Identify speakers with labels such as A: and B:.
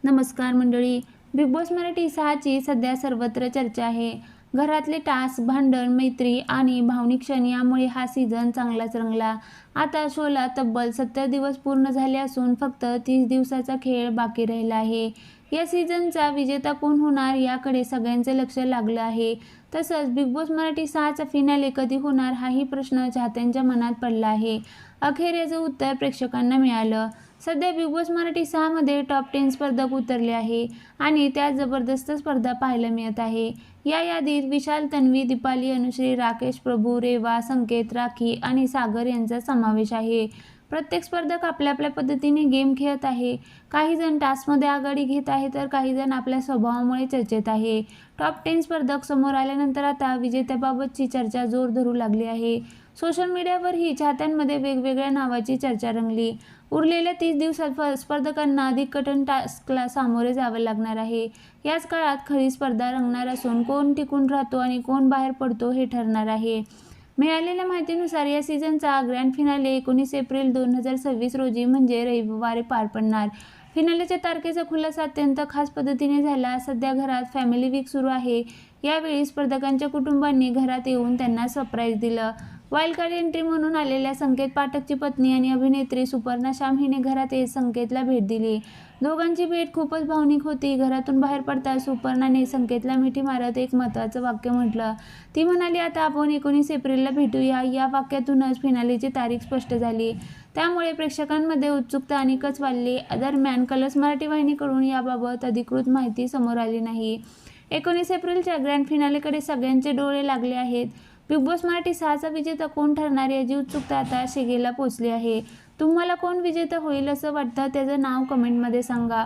A: नमस्कार मंडळी. Big boss Marathi 6ची सध्या सर्वत्र चर्चा आहे. घरातले टास्क, भांडण, मैत्री आणि भावनिक क्षण यामुळे हा सीझन चांगलाच रंगला. आता शोला तब्बल 70 दिवस पूर्ण झाले असून फक्त 30 दिवसाचा खेळ बाकी राहिला आहे. या सीझनचा विजेता कोण होणार याकडे सगळ्यांचे लक्ष लागलं आहे. तसंच बिग बॉस मराठी 6चा फिनाले कधी होणार हाही प्रश्न चाहत्यांच्या मनात पडला आहे. अखेर याचं उत्तर प्रेक्षकांना मिळालं. सध्या बिग बॉस मराठी 6मध्ये टॉप 10 स्पर्धक उतरले आहे आणि त्यात जबरदस्त स्पर्धा पाहायला मिळत आहे. या यादीत विशाल, तन्वी, दीपाली, अनुश्री, राकेश प्रभू, रेवा, संकेत, राखी आणि सागर यांचा समावेश आहे. प्रत्येक स्पर्धक आपल्या आपल्या पद्धतीने गेम खेळत आहे. काही जण टास्कमध्ये आघाडी घेत आहे तर काही जण आपल्या स्वभावामुळे चर्चेत आहे. टॉप 10 स्पर्धक समोर आल्यानंतर आता विजेत्याबाबतची चर्चा जोर धरू लागली आहे. सोशल मीडियावरही चाहत्यांमध्ये वेगवेगळ्या नावाची चर्चा रंगली. उरलेल्या 30 दिवसात स्पर्धकांना अधिक कठीण टास्कला सामोरे जावे लागणार आहे. याच काळात खरी स्पर्धा रंगणार असून कोण टिकून राहतो आणि कोण बाहेर पडतो हे ठरणार आहे. मिळालेल्या माहितीनुसार या सीझनचा ग्रँड फिनाले 19 एप्रिल 2026 रोजी म्हणजे रविवारी पार पडणार. फिनालेच्या तारखेचा खुलासा अत्यंत खास पद्धतीने झाला. सध्या घरात फॅमिली वीक सुरू आहे. यावेळी स्पर्धकांच्या कुटुंबांनी घरात येऊन त्यांना सरप्राईज दिलं. वाईल्ड कार्ड एंट्री म्हणून आलेल्या संकेत पाठकची पत्नी आणि अभिनेत्री सुपर्णा शाम हिने घरात येत संकेतला भेट दिली. दोघांची भेट खूपच भावनिक होती. घरातून बाहेर पडताच सुपर्णाने संकेतला मिठी मारत एक महत्त्वाचं वाक्य म्हटलं. ती म्हणाली, आता आपण 19 एप्रिलला भेटूया. या वाक्यातूनच फिनालेची तारीख स्पष्ट झाली. त्यामुळे प्रेक्षकांमध्ये उत्सुकता आणखीच वाढली. दरम्यान कलर्स मराठी वाहिनीकडून याबाबत अधिकृत माहिती समोर आली नाही. 19 एप्रिलच्या ग्रँड फिनालेकडे सगळ्यांचे डोळे लागले आहेत. बिग बॉस मराठी 6चा विजेता कोण ठरणार याची उत्सुकता आता शिगेला पोहोचली आहे. तुम्हाला कोण विजेता होईल असं वाटतं त्याचं नाव कमेंटमध्ये सांगा.